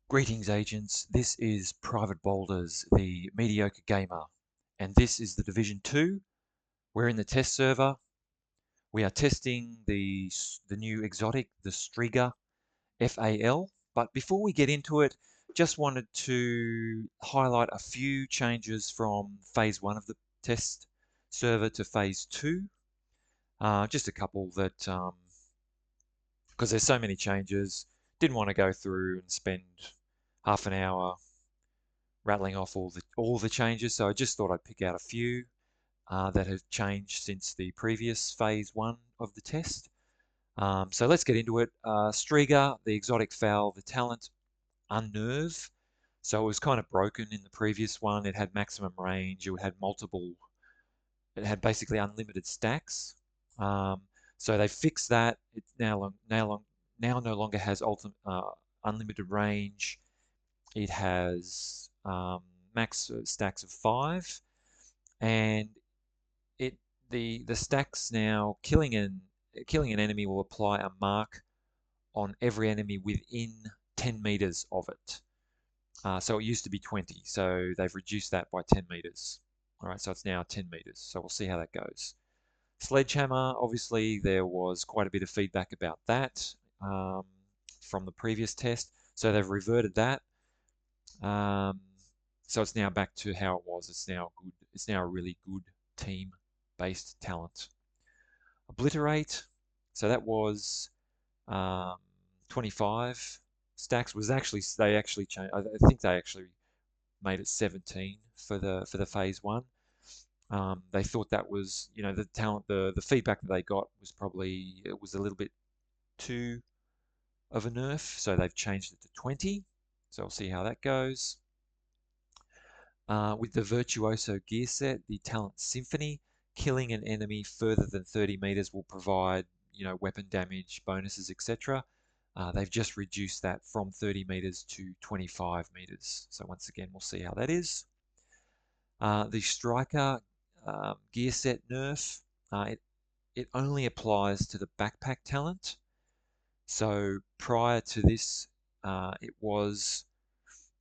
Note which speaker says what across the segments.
Speaker 1: Greetings, agents. This is Private Boulders, the mediocre gamer, and this is the Division 2. We're in the test server. We are testing the new exotic, the Strega FAL. But before we get into it, just wanted to highlight a few changes from Phase 1 of the test server to Phase 2. Just a couple that, because there's so many changes, didn't want to go through and spend half an hour rattling off all the changes. So I just thought I'd pick out a few that have changed since the previous Phase 1 of the test. So let's get into it. Strega, the Exotic FAL, the talent Unnerve. So it was kind of broken in the previous one. It had maximum range. It had basically unlimited stacks. Um, so they fixed that. It now no longer has unlimited range. It has max stacks of 5, and it the stacks now killing an enemy will apply a mark on every enemy within 10 meters of it. So it used to be 20, so they've reduced that by 10 meters. All right, so it's now 10 meters. So we'll see how that goes. Sledgehammer, obviously, there was quite a bit of feedback about that um, from the previous test, so they've reverted that. Um, so it's now back to how it was. It's now good. It's now a really good team-based talent. Obliterate. So that was um, 25 stacks. Was actually they actually changed. I think they actually made it 17 for the phase one. They thought that was, the talent. The feedback that they got was probably it was a little bit too of a nerf, so they've changed it to 20. So we'll see how that goes. With the Virtuoso gear set, the talent Symphony, killing an enemy further than 30 meters will provide, weapon damage, bonuses, etc. They've just reduced that from 30 meters to 25 meters. So once again, we'll see how that is. The Striker gear set nerf, it only applies to the backpack talent. So prior to this, it was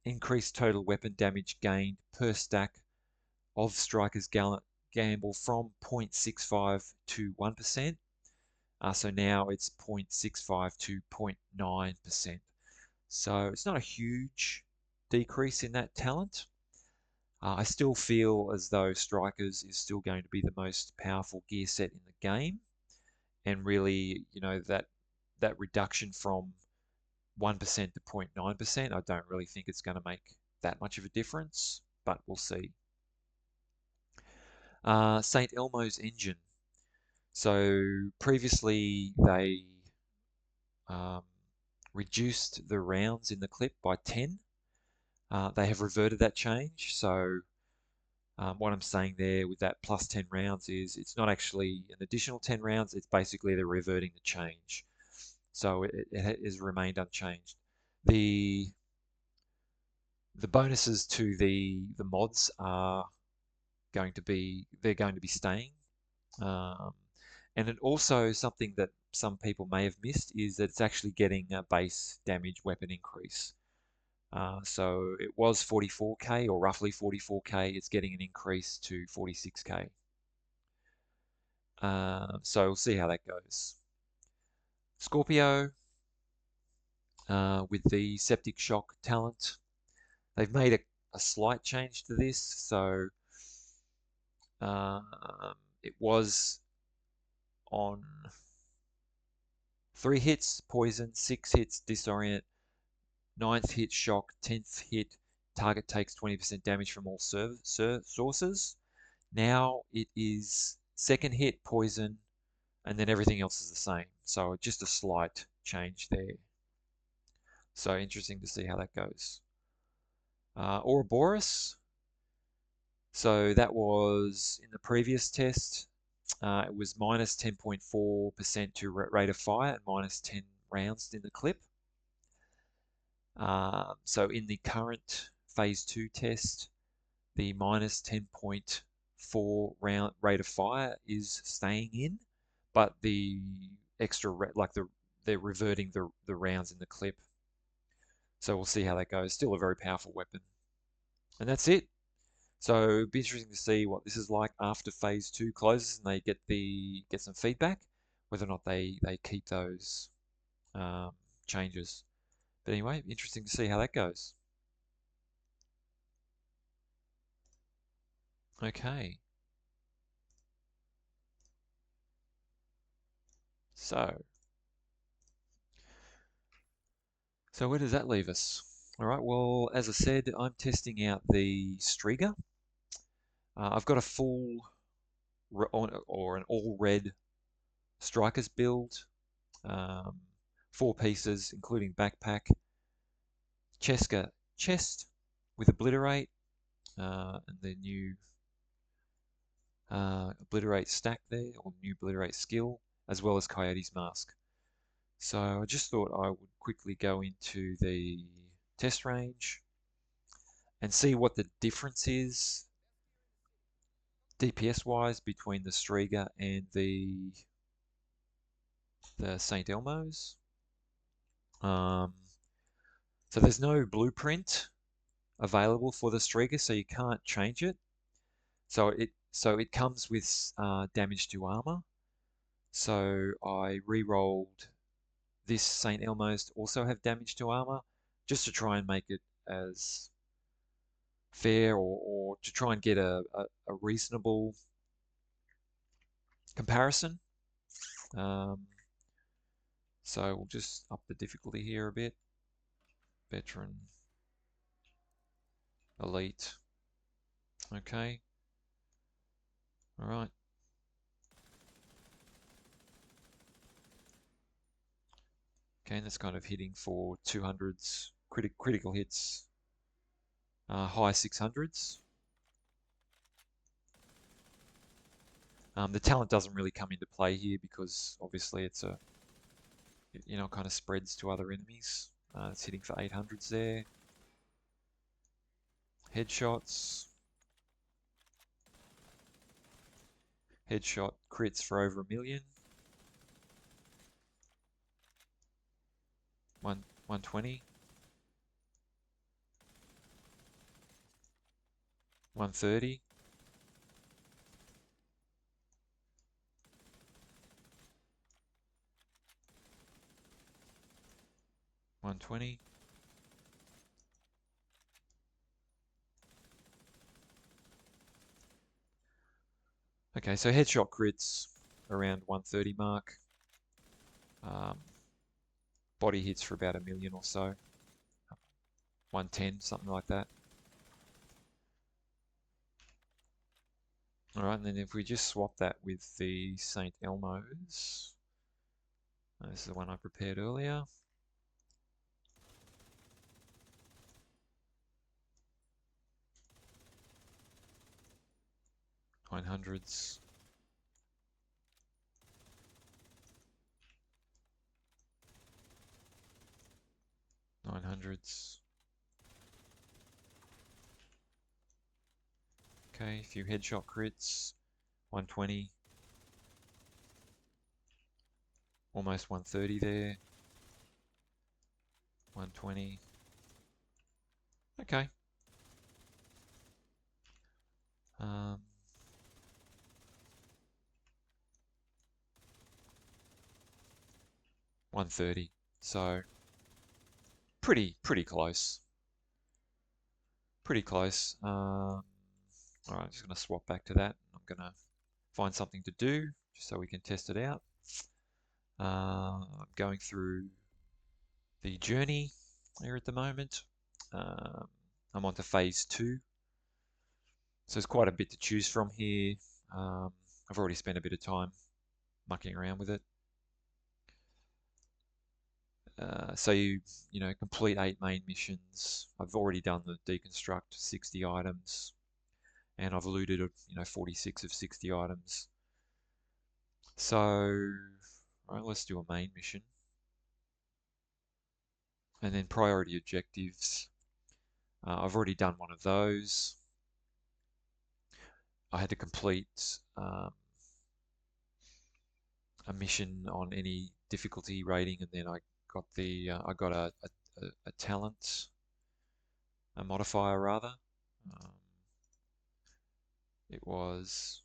Speaker 1: increased total weapon damage gained per stack of Striker's gamble from 0.65 to 1%. So now it's 0.65 to 0.9%. So it's not a huge decrease in that talent. I still feel as though Strikers is still going to be the most powerful gear set in the game. And really, that reduction from 1% to 0.9%, I don't really think it's going to make that much of a difference, but we'll see. St. Elmo's engine. So previously they um, reduced the rounds in the clip by 10. They have reverted that change. So what I'm saying there with that plus 10 rounds is it's not actually an additional 10 rounds. It's basically they're reverting the change. So it has remained unchanged. The bonuses to the mods are they're going to be staying. And it also something that some people may have missed is that it's actually getting a base damage weapon increase. So it was 44k or roughly 44k. It's getting an increase to 46k. So we'll see how that goes. Scorpio with the Septic Shock talent. They've made a slight change to this. So it was on 3 hits, poison, 6 hits, disorient, 9th hit, shock, 10th hit, target takes 20% damage from all sources. Now it is 2nd hit, poison, and then everything else is the same. So just a slight change there. So interesting to see how that goes. Ouroboros. So that was in the previous test. It was minus 10.4% to rate of fire and minus 10 rounds in the clip. So in the current phase 2 test, the minus 10.4 round rate of fire is staying in, but the extra they're reverting the rounds in the clip. So we'll see how that goes. Still a very powerful weapon. And that's it. So it'd be interesting to see what this is like after phase 2 closes and they get some feedback, whether or not they keep those um, changes. But anyway, interesting to see how that goes. Okay, so where does that leave us? All right, well, as I said, I'm testing out the Strega. I've got a full or an all red strikers build, um, 4 pieces, including backpack, chest with obliterate, and the new obliterate stack there, or new obliterate skill, as well as Coyote's mask. So I just thought I would quickly go into the test range and see what the difference is DPS wise between the Strega and the St. Elmo's. Um, so there's no blueprint available for the Strega, so you can't change it. So it comes with damage to armor. So I re-rolled this St. Elmo's to also have damage to armor, just to try and make it as fair, or to try and get a reasonable comparison. Um, so we'll just up the difficulty here a bit. Veteran, Elite. Okay. All right. Okay, and that's kind of hitting for 200s, critical hits, high 600s. The talent doesn't really come into play here because obviously it's kind of spreads to other enemies. It's hitting for 800s there. Headshots. Headshot crits for over 1,000,000. 120. 130. 120. Okay, so headshot crits around 130 mark. Body hits for about 1,000,000 or so. 110, something like that. All right, and then if we just swap that with the St. Elmo's, this is the one I prepared earlier. Nine hundreds. 900s. Okay, a few headshot crits. 120. Almost 130 there. 120. Okay. 130. So pretty close. Pretty close. All right, I'm just going to swap back to that. I'm going to find something to do just so we can test it out. I'm going through the journey here at the moment. I'm on to phase 2. So there's quite a bit to choose from here. I've already spent a bit of time mucking around with it. So you complete 8 main missions. I've already done the deconstruct 60 items, and I've looted 46 of 60 items. So, all right, let's do a main mission, and then priority objectives. I've already done one of those. I had to complete a mission on any difficulty rating, and then I got a a talent, a modifier rather. Um, it was,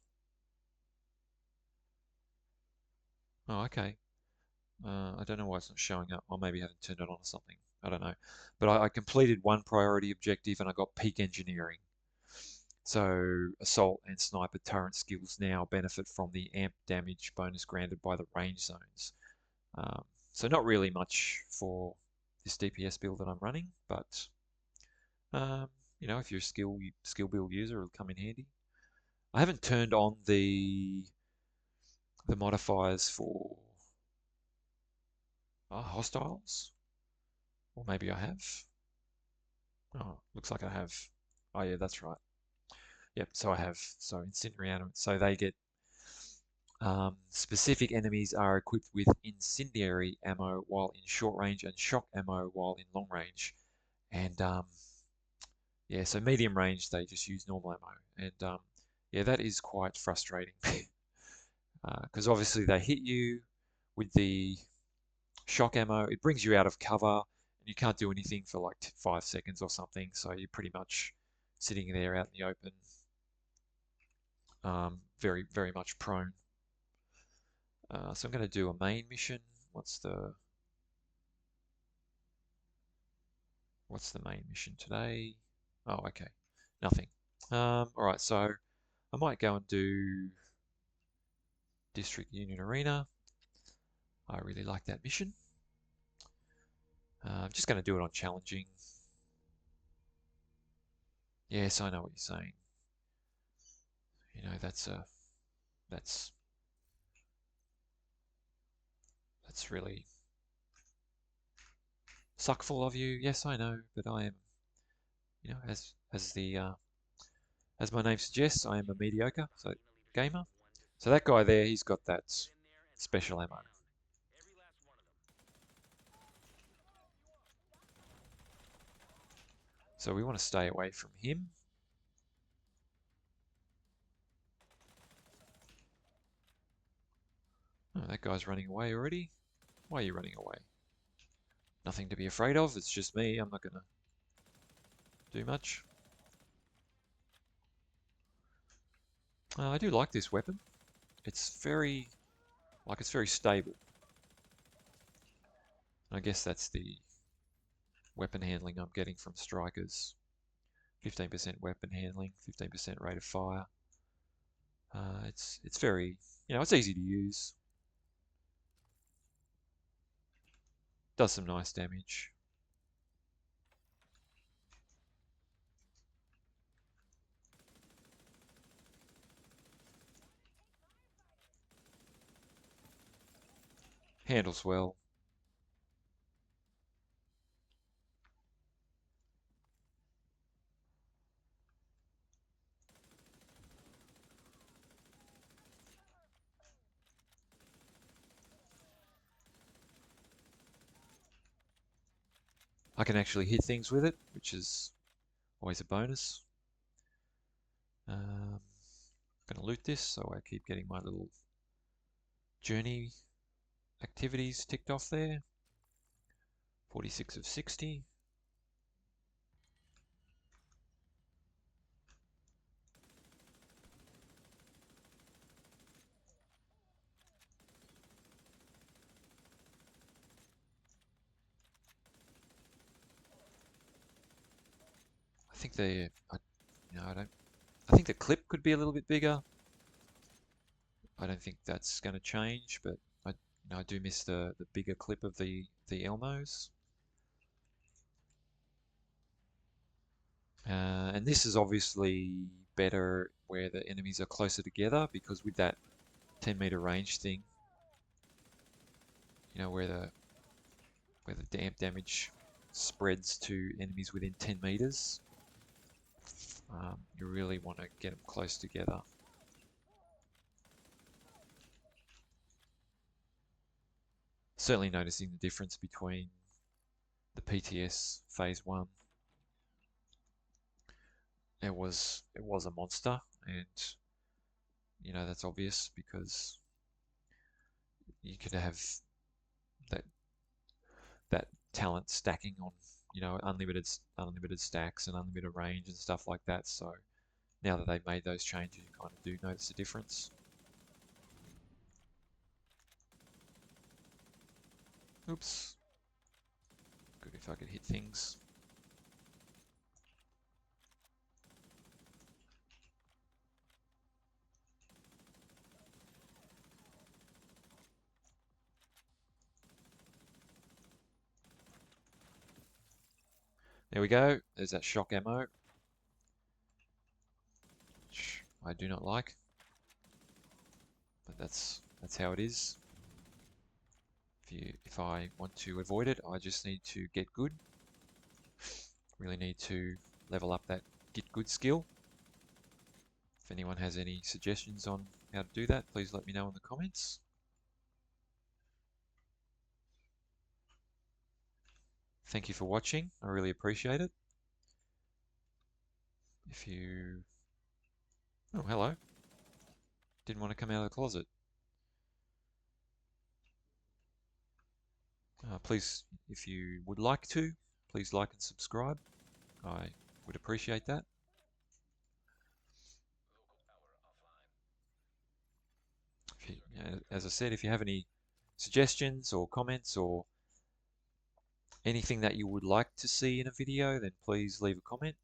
Speaker 1: oh, okay. I don't know why it's not showing up. Or maybe I haven't turned it on or something. I don't know. But I completed one priority objective and I got peak engineering. So assault and sniper turret skills now benefit from the amp damage bonus granted by the range zones. Um, so not really much for this DPS build that I'm running, but um, if you're a skill build user, it'll come in handy. I haven't turned on the modifiers for hostiles, or maybe I have. Oh, looks like I have. Oh yeah, that's right. Yep, so I have. So incendiary animals. So they get specific enemies are equipped with incendiary ammo while in short range and shock ammo while in long range. And yeah, so medium range they just use normal ammo. And yeah, that is quite frustrating because obviously they hit you with the shock ammo. It brings you out of cover and you can't do anything for like 5 seconds or something. So you're pretty much sitting there out in the open, very, very much prone. So I'm going to do a main mission. What's the main mission today? Oh, okay, nothing. All right, so I might go and do District Union Arena. I really like that mission. I'm just going to do it on challenging. Yes, I know what you're saying. That's really suckful of you. Yes, I know, but I am, as my name suggests, I am a mediocre gamer. So that guy there, he's got that special ammo. So we want to stay away from him. Oh, that guy's running away already. Why are you running away? Nothing to be afraid of. It's just me. I'm not going to do much. I do like this weapon. It's very stable. I guess that's the weapon handling I'm getting from strikers. 15% weapon handling, 15% rate of fire. It's very, it's easy to use. Does some nice damage. Handles well. I can actually hit things with it, which is always a bonus. I'm going to loot this so I keep getting my little journey activities ticked off there. 46 of 60. I think I think the clip could be a little bit bigger. I don't think that's going to change, but I do miss the bigger clip of the Elmos. And this is obviously better where the enemies are closer together because with that 10-meter range thing, where the damage spreads to enemies within 10 meters, you really want to get them close together. Certainly noticing the difference between the PTS Phase 1. It was a monster, and that's obvious because you could have that talent stacking on, unlimited stacks and unlimited range and stuff like that. So now that they've made those changes, you kind of do notice a difference. Oops. Good if I could hit things. There we go. There's that shock ammo, which I do not like, but that's how it is. If I want to avoid it, I just need to get good. Really need to level up that get good skill. If anyone has any suggestions on how to do that, please let me know in the comments. Thank you for watching. I really appreciate it. Oh, hello. Didn't want to come out of the closet. Please, if you would like to, please like and subscribe. I would appreciate that. As I said, if you have any suggestions or comments or anything that you would like to see in a video, then please leave a comment.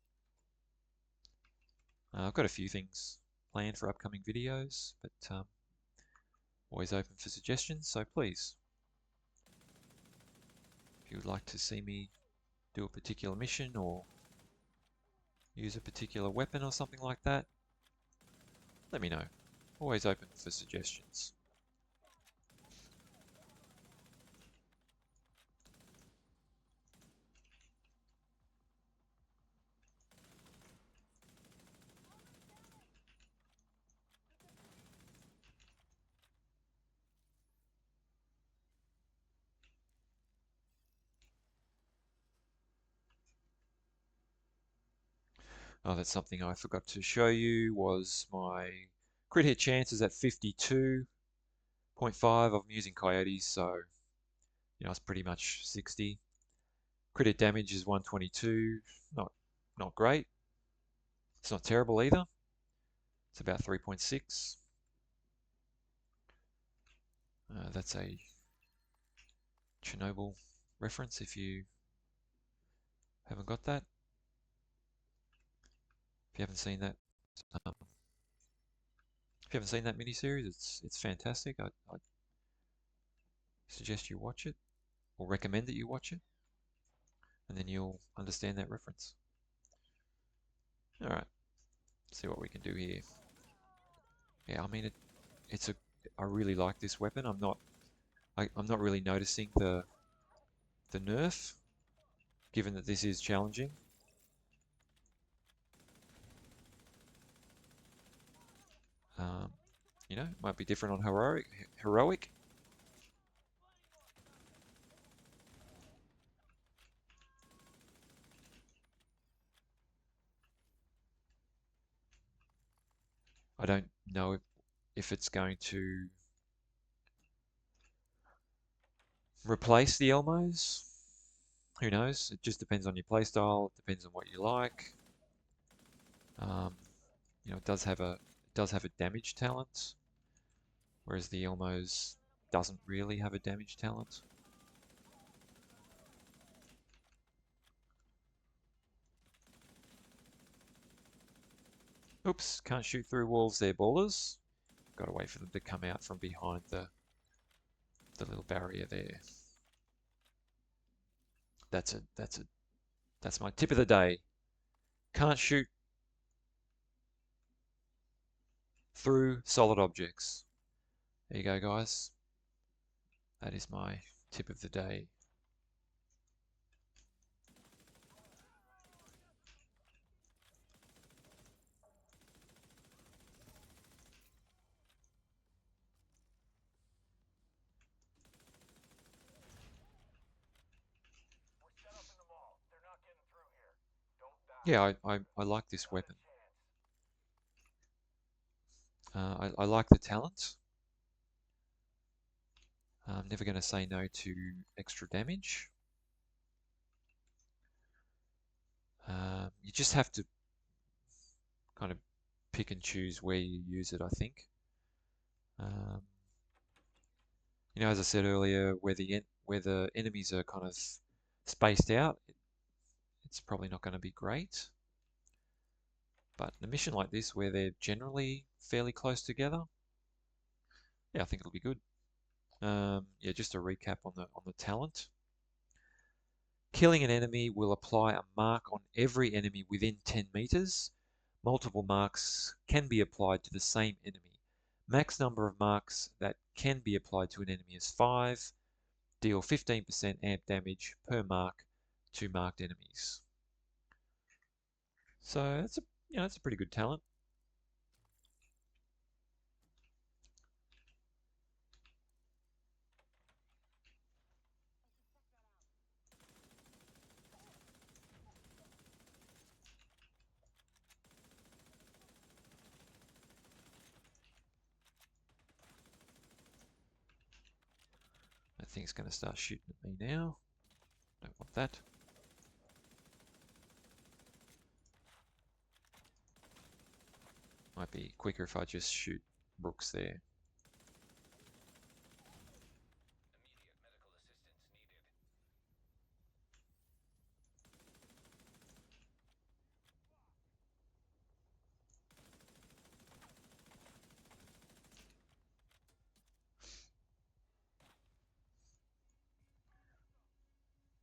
Speaker 1: I've got a few things planned for upcoming videos, but always open for suggestions, so please, if you would like to see me do a particular mission or use a particular weapon or something like that, let me know. Always open for suggestions. Oh, that's something I forgot to show you, was my crit hit chances at 52.5. I'm using coyotes, so it's pretty much 60. Crit hit damage is 122. Not great. It's not terrible either. It's about 3.6. That's a Chernobyl reference if you haven't got that. If you haven't seen that, miniseries, it's fantastic. I suggest you watch it, or recommend that you watch it, and then you'll understand that reference. All right, see what we can do here. Yeah, I mean I really like this weapon. I'm not really noticing the nerf, given that this is challenging. Might be different on heroic. I don't know if it's going to replace the Elmos. Who knows? It just depends on your playstyle. It depends on what you like. It does have a damage talent, whereas the Elmos doesn't really have a damage talent. Oops, can't shoot through walls there, ballers. Got to wait for them to come out from behind the little barrier there. That's my tip of the day. Can't shoot through solid objects. There you go, guys. That is my tip of the day. Yeah, I like this weapon. I like the talent. I'm never going to say no to extra damage. just have to kind of pick and choose where you use it, I think. Um, as I said earlier, where the enemies are kind of spaced out, it's probably not going to be great. But in a mission like this, where they're generally fairly close together, yeah, I think it'll be good. Yeah, just a recap on the talent. Killing an enemy will apply a mark on every enemy within 10 meters. Multiple marks can be applied to the same enemy. Max number of marks that can be applied to an enemy is 5. Deal 15% amp damage per mark to marked enemies. So that's a pretty good talent. That thing's going to start shooting at me now. Don't want that. Might be quicker if I just shoot Brooks there.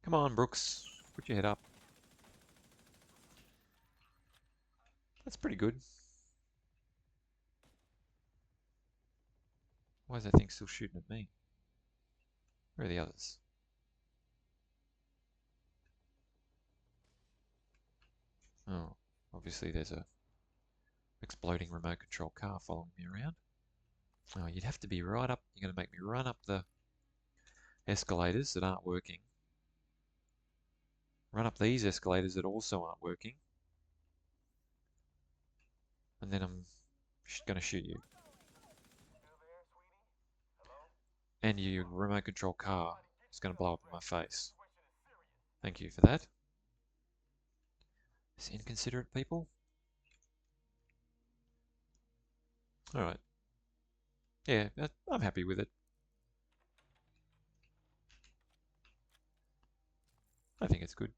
Speaker 1: Come on, Brooks. Put your head up. That's pretty good. Why is that thing still shooting at me? Where are the others? Oh, obviously there's a exploding remote control car following me around. Oh, you'd have to be right up. You're going to make me run up the escalators that aren't working. Run up these escalators that also aren't working. And then I'm going to shoot you. And your remote control car is going to blow up in my face. Thank you for that. These inconsiderate people. Alright. Yeah, I'm happy with it. I think it's good.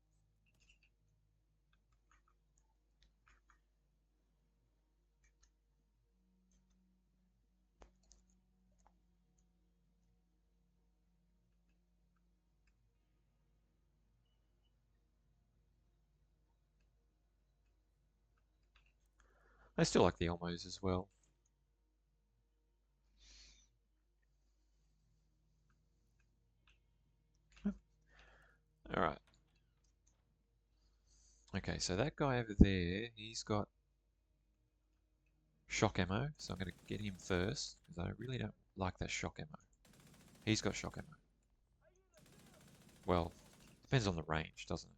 Speaker 1: I still like the Elmos as well. Alright. Okay, so that guy over there, he's got shock ammo, so I'm going to get him first, because I really don't like that shock ammo. He's got shock ammo. Well, depends on the range, doesn't it?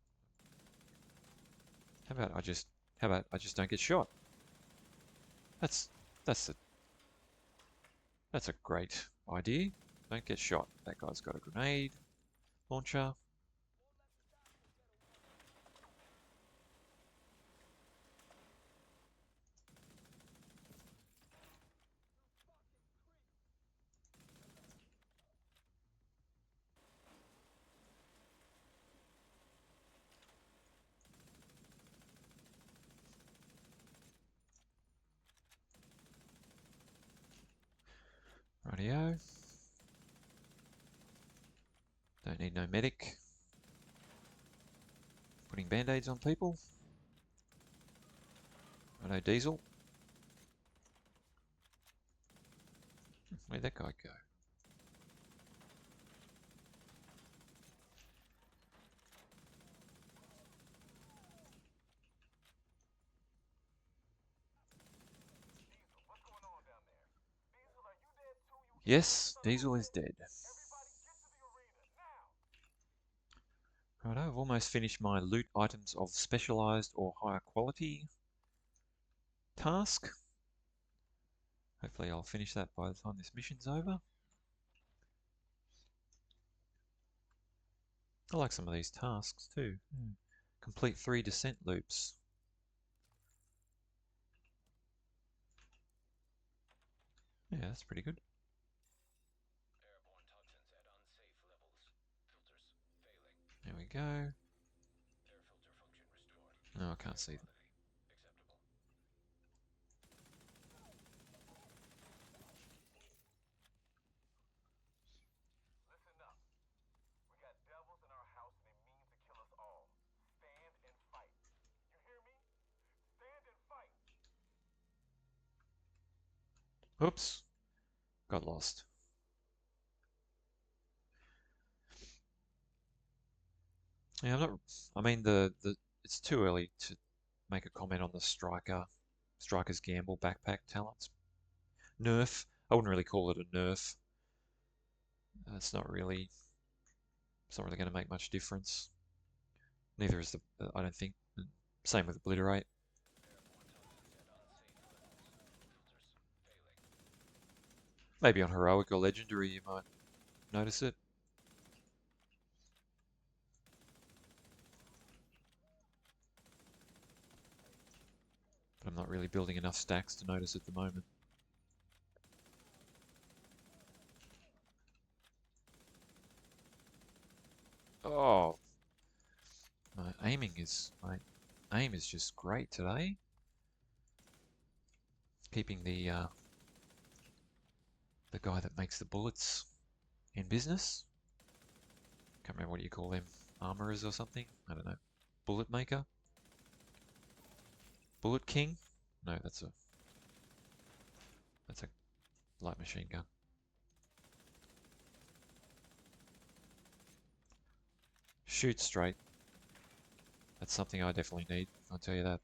Speaker 1: How about I just don't get shot? That's a great idea. Don't get shot. That guy's got a grenade launcher. Rightio. Don't need no medic. Putting band-aids on people. Righto, Diesel. Where'd that guy go? Yes, Diesel is dead. Righto, I've almost finished my loot items of specialized or higher quality task. Hopefully I'll finish that by the time this mission's over. I like some of these tasks too. Complete 3 descent loops. Yeah, that's pretty good. There we go. No, I can't see them. Oops, got lost. Yeah, I'm not. I mean, it's too early to make a comment on the Striker's Gamble backpack talents. Nerf. I wouldn't really call it a nerf. It's not really. It's not really going to make much difference. Neither is the. I don't think. Same with Obliterate. Maybe on Heroic or Legendary you might notice it. But I'm not really building enough stacks to notice at the moment. Oh, my aim is just great today. Keeping the guy that makes the bullets in business. Can't remember what you call them, armorers or something. I don't know. Bullet maker, bullet king. No, that's a light machine gun. Shoot straight. That's something I definitely need. I'll tell you that.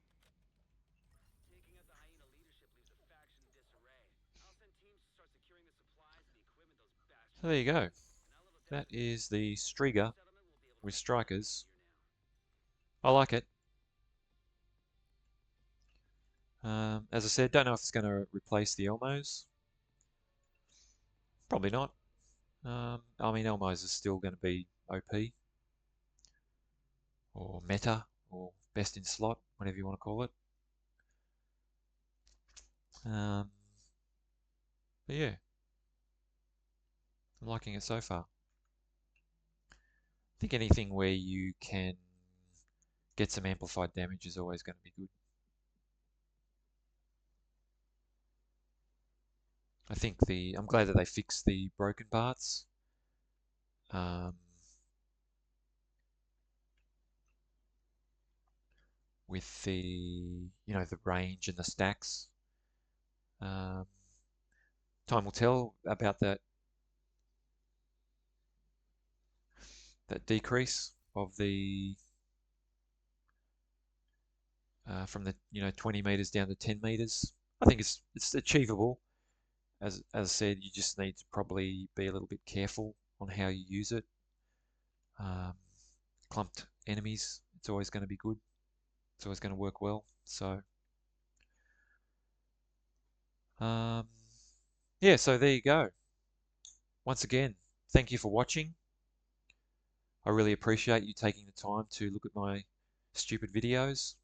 Speaker 1: So there you go. That is the Strega with strikers. I like it. As I said, don't know if it's going to replace the Elmos. Probably not. I mean, Elmos is still going to be OP or meta or best in slot, whatever you want to call it. But yeah, I'm liking it so far. I think anything where you can get some amplified damage is always going to be good. I'm glad that they fixed the broken parts. With the range and the stacks. Um, time will tell about that decrease of the from the 20 meters down to 10 meters. I think it's achievable. As I said, you just need to probably be a little bit careful on how you use it. Um, Clumped enemies, it's always going to be good. It's always going to work well. So yeah, so there you go. Once again, thank you for watching. I really appreciate you taking the time to look at my stupid videos.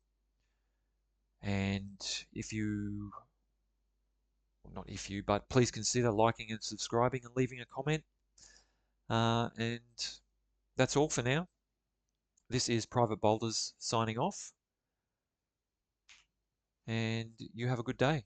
Speaker 1: And not if you, but please consider liking and subscribing and leaving a comment. And that's all for now. This is Private Boulders signing off. And you have a good day.